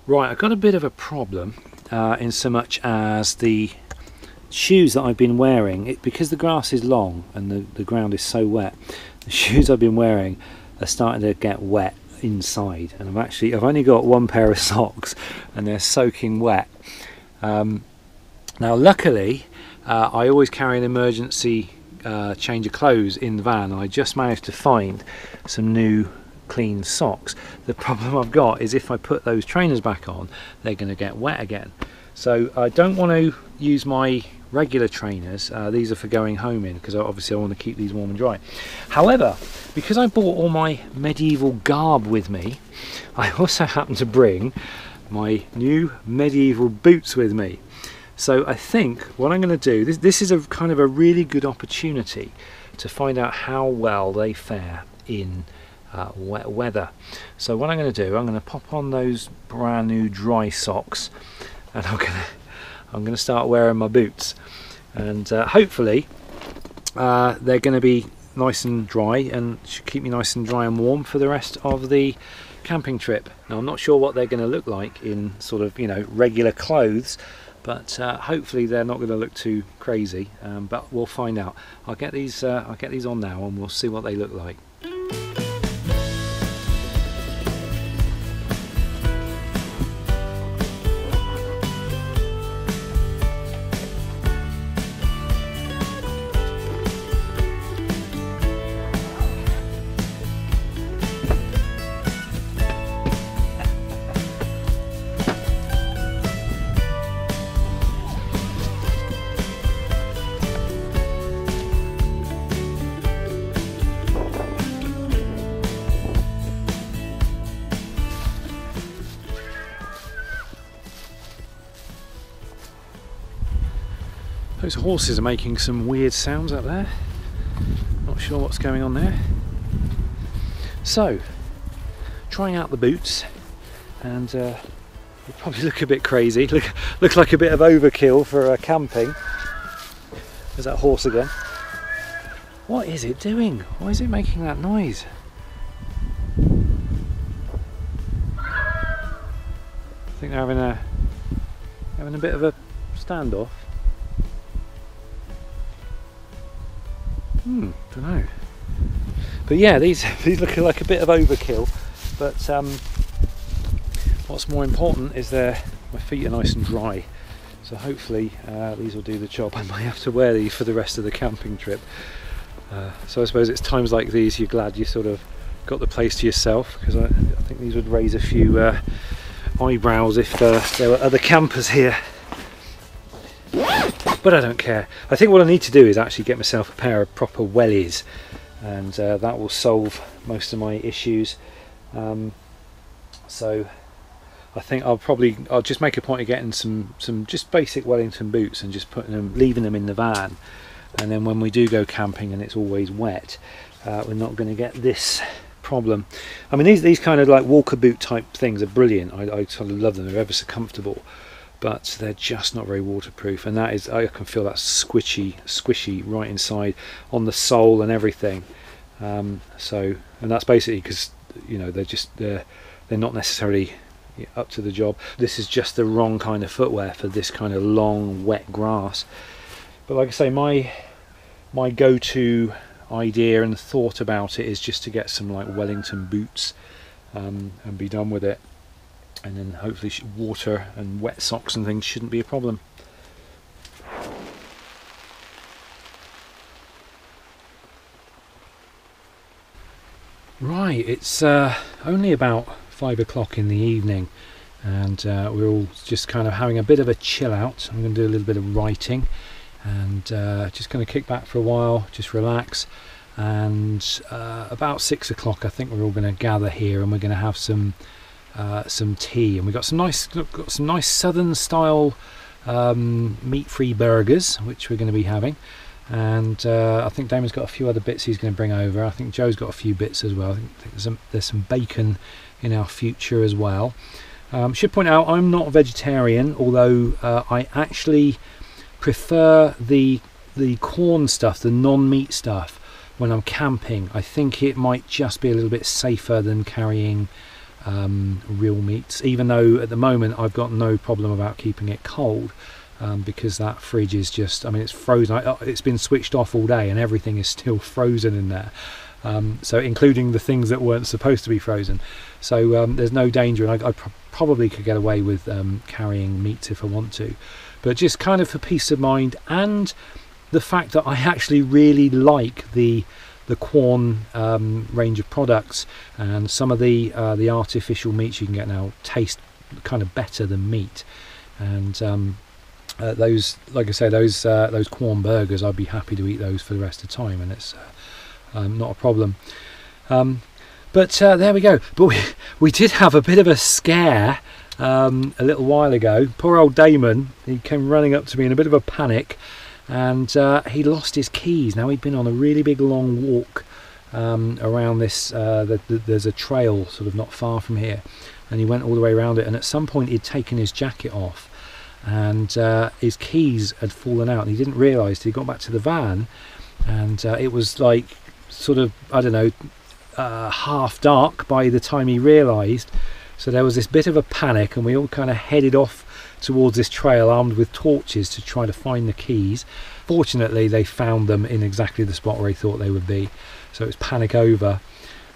Right, I've got a bit of a problem in so much as the shoes that I've been wearing, because the grass is long and the ground is so wet, the shoes I've been wearing are starting to get wet inside, and I've only got one pair of socks and they're soaking wet. Now luckily I always carry an emergency change of clothes in the van, and I just managed to find some new clean socks. The problem I've got is if I put those trainers back on, they're going to get wet again. So I don't want to use my regular trainers. These are for going home in, because obviously I want to keep these warm and dry. However, because I bought all my medieval garb with me, I also happen to bring my new medieval boots with me. So I think what I'm going to do, this is a kind of a really good opportunity to find out how well they fare in wet weather. So what I'm going to do, I'm going to pop on those brand new dry socks, and I'm going to start wearing my boots, and hopefully they're going to be nice and dry and should keep me nice and dry and warm for the rest of the camping trip. Now I'm not sure what they're going to look like in sort of, you know, regular clothes, but hopefully they're not going to look too crazy, but we'll find out. I'll get these on now and we'll see what they look like. Those horses are making some weird sounds up there. Not sure what's going on there. So, trying out the boots, and they probably look a bit crazy. Look like a bit of overkill for camping. There's that horse again. What is it doing? Why is it making that noise? I think they're having a bit of a standoff. Don't know. But yeah, these look like a bit of overkill. But what's more important is my feet are nice and dry. So hopefully these will do the job. I might have to wear these for the rest of the camping trip. So I suppose it's times like these you're glad you sort of got the place to yourself, because I think these would raise a few eyebrows if there were other campers here. But I don't care. I think what I need to do is actually get myself a pair of proper wellies, and that will solve most of my issues. So I think I'll just make a point of getting some just basic Wellington boots and just leaving them in the van, and then when we do go camping and it's always wet, we're not going to get this problem. I mean, these kind of like walker boot type things are brilliant. I sort of love them. They're ever so comfortable, but they're just not very waterproof, and that is, I can feel that squishy right inside on the sole and everything. And that's basically because, you know, they're not necessarily up to the job. This is just the wrong kind of footwear for this kind of long wet grass. But like I say, my go-to idea and thought about it is just to get some like Wellington boots and be done with it. And then hopefully water and wet socks and things shouldn't be a problem. Right, it's only about 5 o'clock in the evening, and we're all just kind of having a bit of a chill out. I'm going to do a little bit of writing, and just going to kick back for a while, just relax. And about 6 o'clock I think we're all going to gather here, and we're going to have some tea, and we've got some nice southern style meat-free burgers which we're going to be having, and I think Damon's got a few other bits he's going to bring over. I think Joe's got a few bits as well. I think there's some bacon in our future as well. Should point out I'm not vegetarian, although I actually prefer the corn stuff, the non-meat stuff, when I'm camping. I think it might just be a little bit safer than carrying real meats, even though at the moment I've got no problem about keeping it cold, because that fridge is just, I mean, it's frozen. It's been switched off all day and everything is still frozen in there, so including the things that weren't supposed to be frozen. So there's no danger, and I probably could get away with carrying meats if I want to, but just kind of for peace of mind, and the fact that I actually really like the Quorn range of products, and some of the artificial meats you can get now taste kind of better than meat, and those, like I say, those Quorn burgers, I'd be happy to eat those for the rest of the time, and it's not a problem. But there we go. But we did have a bit of a scare a little while ago. Poor old Damon, he came running up to me in a bit of a panic, and he lost his keys. Now, he'd been on a really big long walk around this, there's a trail sort of not far from here, and he went all the way around it, and at some point he'd taken his jacket off, and his keys had fallen out, and he didn't realise till he got back to the van, and it was like sort of, I don't know, half dark by the time he realised. So there was this bit of a panic, and we all kind of headed off towards this trail armed with torches to try to find the keys. Fortunately, they found them in exactly the spot where he thought they would be, so it was panic over.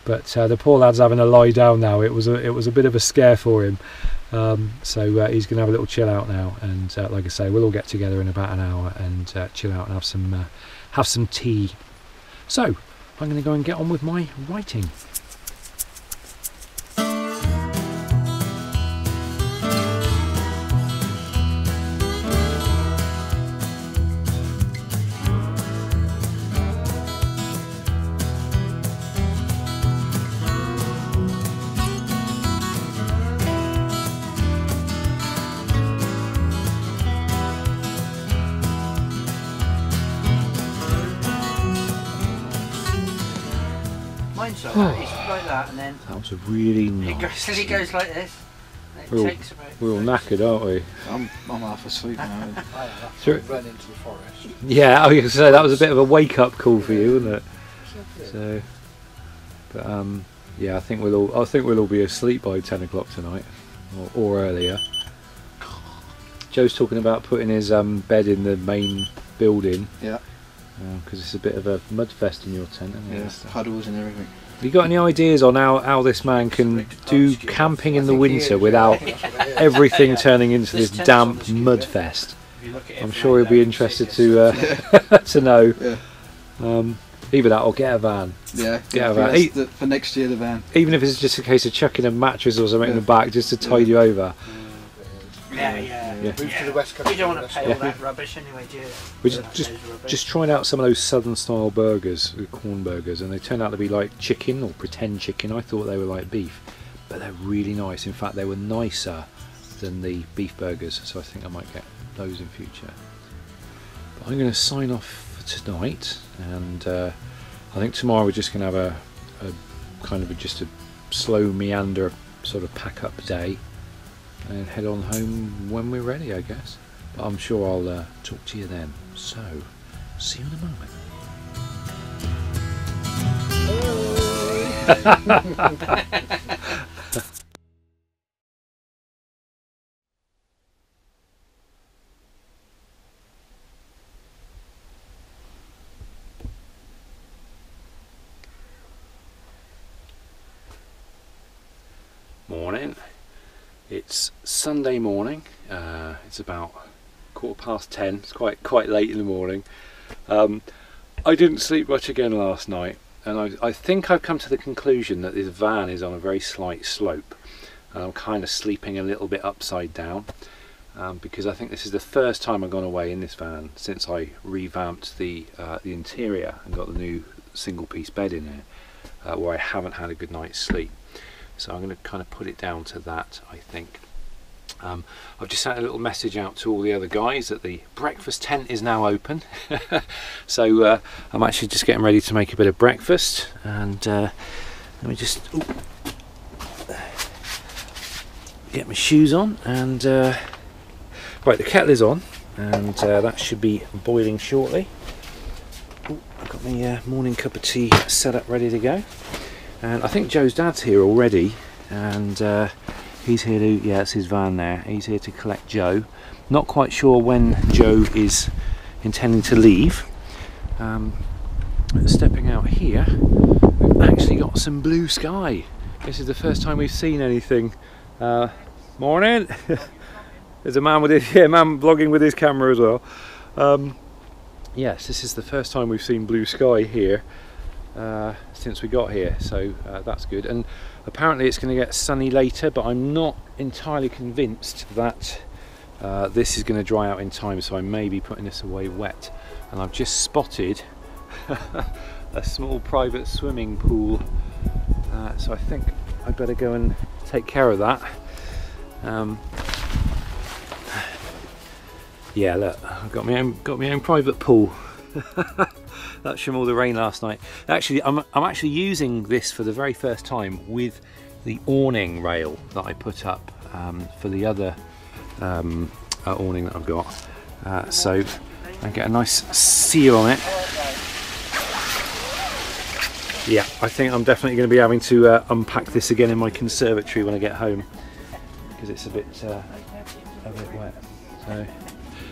But the poor lad's having a lie down now. It was a bit of a scare for him, so he's gonna have a little chill out now, and like I say, we'll all get together in about an hour and chill out and have some tea. So I'm going to go and get on with my writing. Mine's like that. It's like that, and then That was a really it nice. goes like this. And it takes about. We're all knackered, aren't we? I'm half asleep now. Sure. Run into the forest. Yeah, I was going to say that was a bit of a wake-up call for you, wasn't it? So, but yeah, I think we'll all be asleep by 10 o'clock tonight, or earlier. Joe's talking about putting his bed in the main building. Yeah. Because it's a bit of a mud fest in your tent, isn't it? Yeah, puddles and everything. Have you got any ideas on how this man can do camping in the winter without everything turning into this damp mud fest? I'm sure he'll be interested to to know. Yeah. Either that or get a van. Yeah. Get a van. For next year, the van. Even if it's just a case of chucking a mattress or something in the back just to tide you over. Yeah. Move to the west coast. You don't want to pay all that rubbish anyway, do you? We just trying out some of those southern style burgers, the corn burgers, and they turn out to be like chicken or pretend chicken. I thought they were like beef, but they're really nice. In fact, they were nicer than the beef burgers, so I think I might get those in future. But I'm going to sign off for tonight, and I think tomorrow we're just going to have a kind of just a slow meander sort of pack up day and head on home when we're ready, I guess. But I'm sure I'll talk to you then. So, see you in a moment. Morning. It's Sunday morning. It's about 10:15. It's quite late in the morning. I didn't sleep much again last night, and I think I've come to the conclusion that this van is on a very slight slope, and I'm kind of sleeping a little bit upside down, because I think this is the first time I've gone away in this van since I revamped the interior and got the new single piece bed in there, where I haven't had a good night's sleep. So I'm going to kind of put it down to that, I think. I've just sent a little message out to all the other guys that the breakfast tent is now open. So I'm actually just getting ready to make a bit of breakfast, and let me just get my shoes on, and right, the kettle is on, and that should be boiling shortly. I've got my morning cup of tea set up ready to go. And I think Joe's dad's here already, and he's here to, yeah, it's his van there. He's here to collect Joe. Not quite sure when Joe is intending to leave. Stepping out here, we've actually got some blue sky. This is the first time we've seen anything. Morning. There's a man with his, yeah, man vlogging with his camera as well. Yes, this is the first time we've seen blue sky here since we got here, so that's good. And apparently it's going to get sunny later, but I'm not entirely convinced that this is going to dry out in time, so I may be putting this away wet. And I've just spotted a small private swimming pool, so I think I'd better go and take care of that. Yeah, look, I've got my own private pool. That's from all the rain last night. Actually, I'm actually using this for the very first time with the awning rail that I put up for the other awning that I've got. So I get a nice seal on it. Yeah, I think I'm definitely going to be having to unpack this again in my conservatory when I get home, because it's a bit wet. So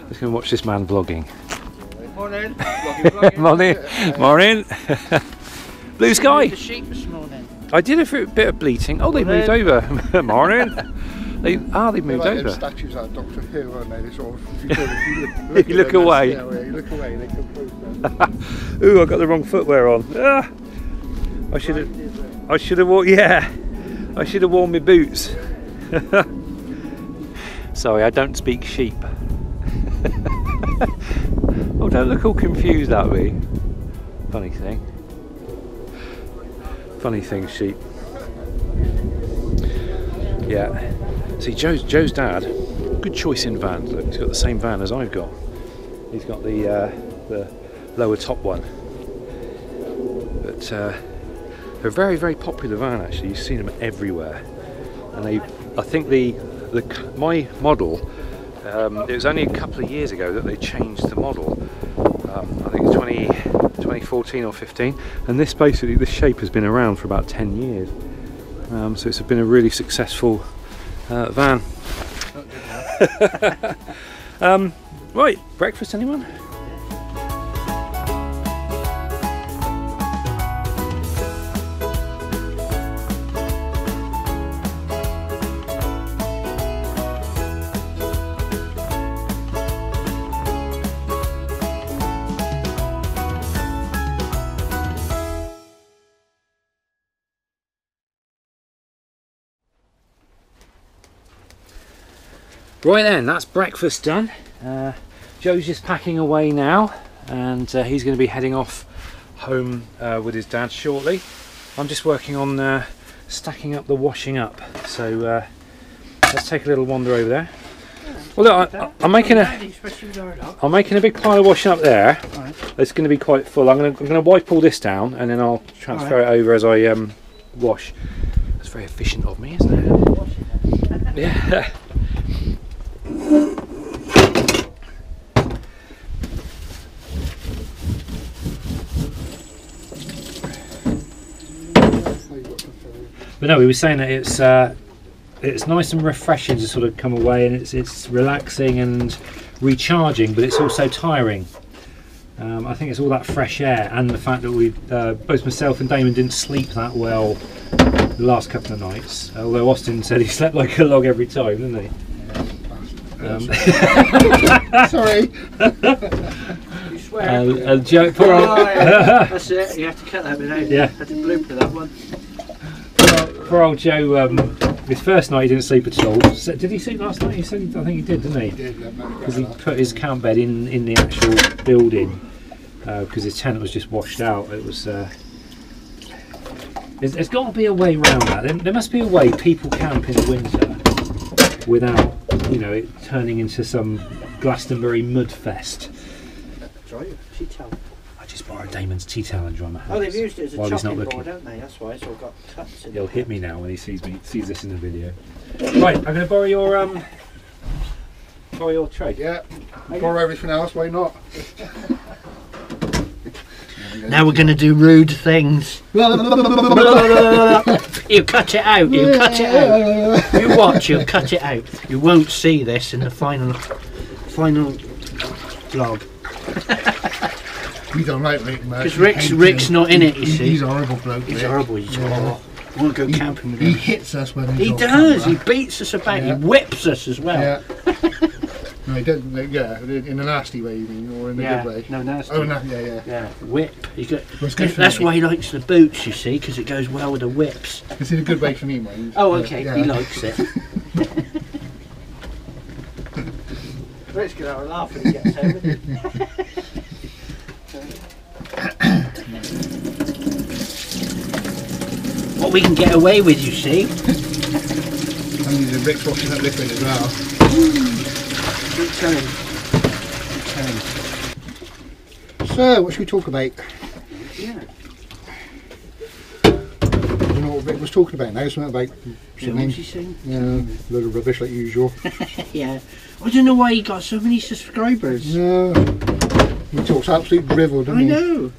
let's go and watch this man vlogging. Morning. Morning. Morning. Blue sky. The sheep this morning. I did a bit of bleating. Oh, they moved over. Morning. They've moved like over. them statues out of Doctor Who, aren't they? They sort of, if You look away. Yeah, you look away, they come closer. Ooh, I got the wrong footwear on. Ah, I should have worn. Yeah, I should have worn my boots. Sorry, I don't speak sheep. Oh, don't look all confused at me. Funny thing. Funny thing, sheep. Yeah. See, Joe's dad, good choice in vans. Look, he's got the same van as I've got. He's got the lower top one. But they're a very, very popular van actually. You've seen them everywhere. And I think my model, it was only a couple of years ago that they changed the model. I think it's 2014 or 15, and this shape has been around for about 10 years. So it's been a really successful van. Right, breakfast anyone? Right then, that's breakfast done. Joe's just packing away now, and he's going to be heading off home with his dad shortly. I'm just working on stacking up the washing up, so let's take a little wander over there. Well, look, I'm making a big pile of washing up there. Right. It's going to be quite full. I'm going to wipe all this down, and then I'll transfer it over as I wash. That's very efficient of me, isn't it? Yeah. But no, we were saying that it's nice and refreshing to sort of come away, and it's relaxing and recharging, but it's also tiring. I think it's all that fresh air and the fact that we both myself and Damon didn't sleep that well the last couple of nights, although Austin said he slept like a log every time, didn't he? Sorry. You swear? Joe, That's it, you have to cut that bit out. Yeah. I had to blooper that one. Poor old Joe, his first night he didn't sleep at all. So, did he sleep last night? He said, I think he did, didn't he? He did, because he put his camp bed in the actual building, because his tent was just washed out. It was. There's got to be a way around that. There must be a way people camp in the winter without, you know, it turning into some Glastonbury mud fest. Dry tea towel. I just borrowed Damon's tea towel and dry my hands. Oh, they've used it as a while he's not chopping looking. board, haven't they? That's why it's all got cuts in He'll it. hit me now when he sees this in the video. Right, I'm going to borrow your tray. Yeah, borrow everything else, why not? Now we're going to do rude things. You cut it out. You cut it out. You watch. You'll cut it out. You won't see this in the final vlog. We don't like Rick much. Because Rick's not in it. You see. He's a horrible bloke. He's Rick. horrible. He's horrible. I want to go camping with him. He hits us when he's He on does. camera. He beats us about. Yeah. He whips us as well. Yeah. No, he doesn't. Yeah, in a nasty way, you mean, or in a Yeah, good way? no, nasty. Oh, no, yeah. Yeah, whip. He's got, Well, it's good for that's me. why he likes the boots, you see, because it goes well with the whips. It's in a good way for me, mind. Oh, okay, Yeah. he likes it. Rick's going to have a laugh when he gets home. What we can get away with, you see. I'm using Rick's washing up liquid as well. Good time. So, what should we talk about? Yeah. I don't know what Rick was talking about now. Something about What's he saying? Yeah, a load of rubbish like usual. Yeah. I don't know why he got so many subscribers. No, he talks absolute drivel, doesn't I he? know.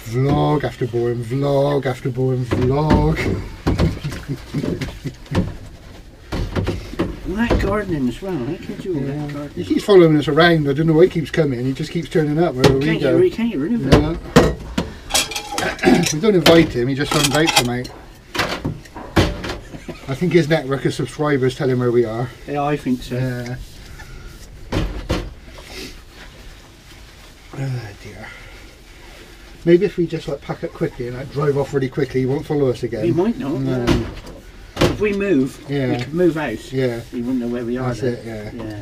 Vlog after boring vlog after boring vlog. And that gardening as well. I can do all that He gardening. keeps following us around. I don't know why he keeps coming. He just keeps turning up wherever we go. Can't you remove it? Yeah. We don't invite him. He just runs out from out. I think his network of subscribers tell him where we are. Yeah, I think so. Yeah. Oh dear. Maybe if we just like pack up quickly and like drive off really quickly, he won't follow us again. He might not. No. If we move, Yeah. we could move out. Yeah. He wouldn't know where we are. That's then. it. Yeah. Yeah.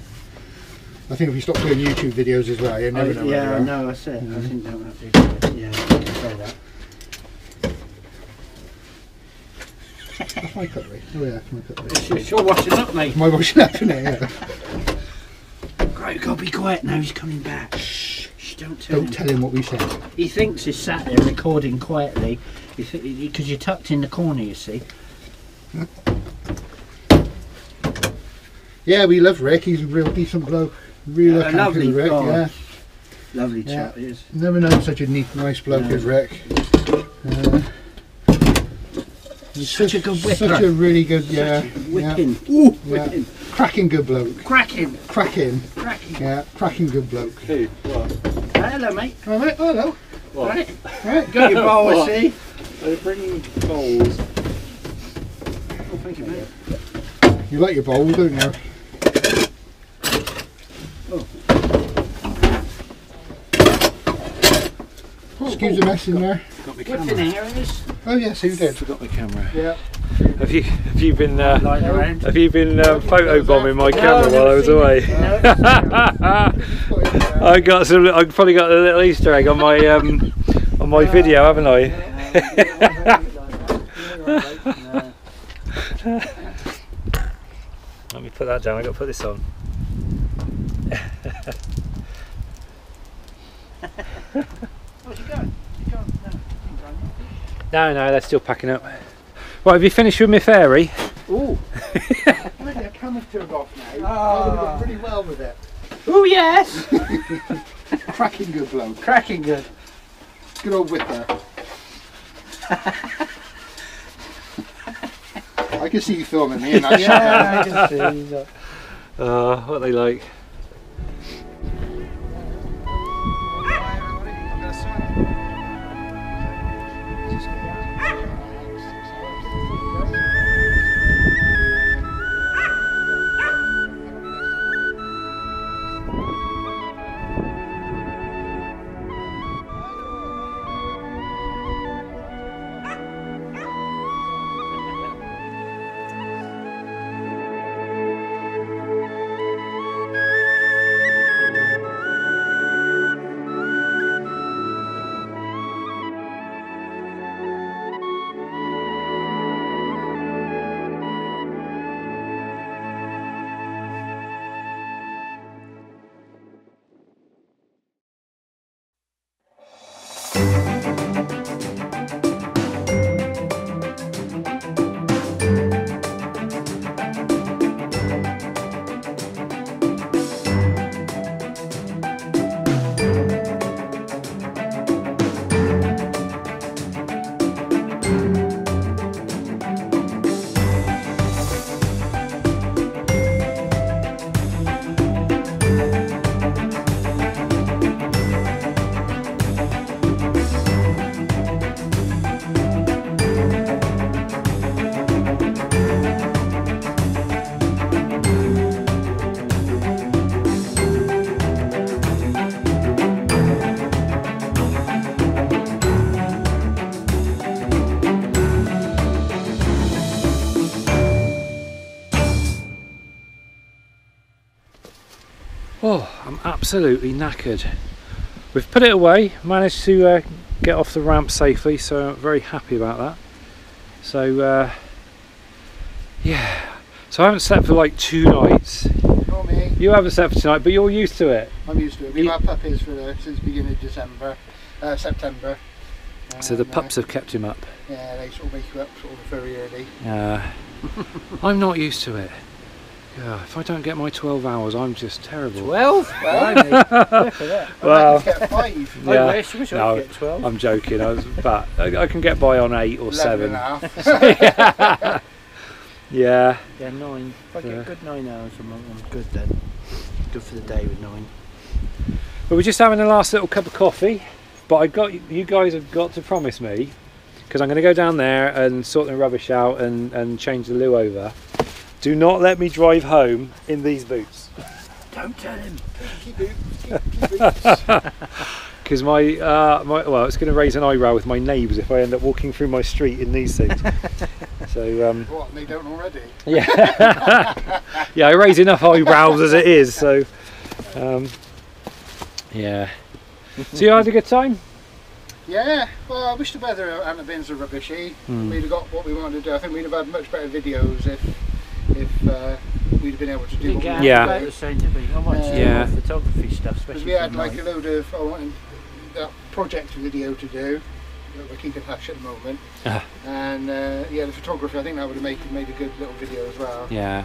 I think if we stop doing YouTube videos as well, you never know where Yeah, we I are. know. That's it. Yeah. I think that might be. Yeah, I can say that. That's my cutlery. Oh yeah, that's my cutlery. It's your washing up, mate. My washing up, isn't it? Yeah. Right, gotta be quiet now. He's coming back. Shh, don't tell him. Don't tell him what we said. He thinks he's sat there recording quietly because you're tucked in the corner, you see. Yeah, we love Rick. He's a real decent bloke. Real Yeah, lovely. Rick. Oh, Yeah. Lovely Yeah. chap, he is. Never known such a neat, nice bloke No. as Rick. He's Such a good whipper. Such a really good, yeah. Such a whipping. Ooh, Yeah. whipping. Cracking good bloke. Cracking. Cracking. Cracking. Yeah, cracking good bloke. Who? What? Hello, mate. All right, hello. What? Right. Right. Got your bowl, I What? see. They're bringing bowls. Oh, thank you, mate. You like your bowl, don't you? Excuse the mess in there. Got my Whipping camera. here it is. Oh yes, who did? Forgot my camera. Yeah. Have you been Lying around. photo bombing my camera while I was away? I got some. I probably got a little Easter egg on my video, haven't I? Let me put that down. I got to put this on. Where's he going? You going? No, they're still packing up. Right, have you finished with my fairy? Ooh. Really, the camera's turned off now. I would have done pretty well with it. Oh, yes. Cracking good bloke. Cracking good. Good old whipper. I can see you filming me in that shot. I can see. What they like. Oh, I'm absolutely knackered. We've put it away, managed to get off the ramp safely, so I'm very happy about that. So yeah, so I haven't slept for like 2 nights. Not me. You haven't slept for tonight, but you're used to it. I'm used to it. We've had puppies since the beginning of September. So the pups have kept him up. Yeah, they sort of wake you up sort of very early. I'm not used to it. Yeah, if I don't get my 12 hours, I'm just terrible. 12? Well, Well, I get 5. yeah. I wish I No, could get 12. I'm joking. But I can get by on 8 or 11 7. and a half. Yeah. Yeah, 9. If I get Yeah. a good 9 hours a month, I'm good then. Good for the day with 9. But we're just having a last little cup of coffee. But you guys have got to promise me, because I'm going to go down there and sort the rubbish out and change the loo over. Do not let me drive home in these boots. Don't tell him. Keep boots. Because well, it's going to raise an eyebrow with my neighbours if I end up walking through my street in these things. So What, and they don't already? yeah, yeah, I raise enough eyebrows as it is. So yeah. So you had a good time? Yeah, well, I wish the weather hadn't been so rubbishy. We'd have got what we wanted to do. I think we'd have had much better videos if we'd have been able to do Didn't what we get wanted Yeah. out to the do. same, did we? I wanted to do Yeah. more photography stuff, Because especially we had for like a night. load of, I wanted that project video to do, that we're keeping hush at the moment. And yeah, the photography, I think that would have made a good little video as well. Yeah.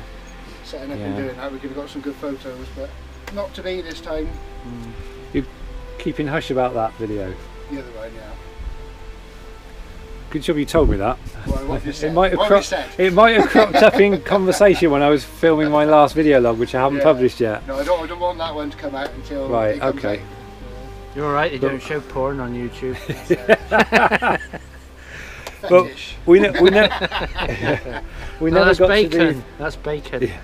Setting up Yeah. and doing that, we could have got some good photos, but not to be this time. Keeping hush about that video. The other way, yeah. Good job you told me that. Well, what have you said? It might have What have you said? it might have cropped up in conversation when I was filming my last video log, which I haven't Yeah. published yet. No, I don't want that one to come out until Right, it comes okay. out. You're alright, they But- don't show porn on YouTube. But Fetish. we never No, got that's to bacon. do. That's bacon. Yeah.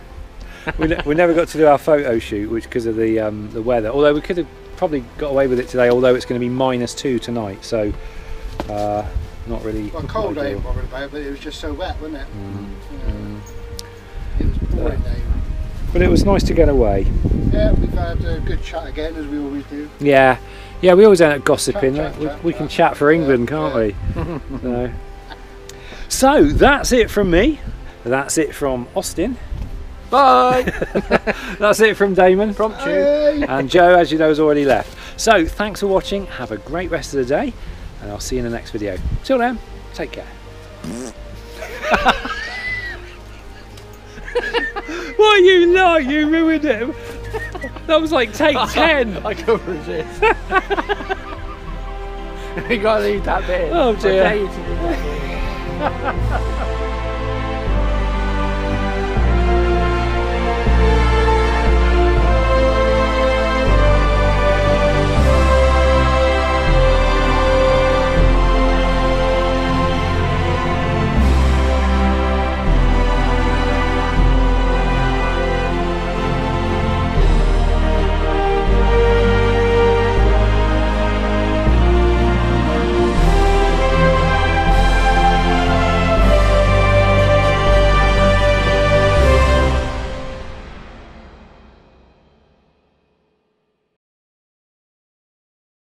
We never got to do our photo shoot, which because of the weather. Although we could have probably got away with it today. Although it's going to be -2 tonight, so not really. Well, cold I ideal. ain't bothered about, but it was just so wet, wasn't it? It was pouring down. But it was nice to get away. Yeah, we've had a good chat again, as we always do. Yeah, yeah. We always end up gossiping. Chat, We chat, can chat. chat for England, Yeah, can't yeah. we? So that's it from me. That's it from Austin. Bye! That's it from Damon. Prompt you. Hey. And Joe, as you know, has already left. So thanks for watching. Have a great rest of the day, and I'll see you in the next video. Till then, take care. What you like? You ruined it. That was like take 10. I can't resist. We gotta leave that bit in. Oh, dear. I dare you to leave that bit in.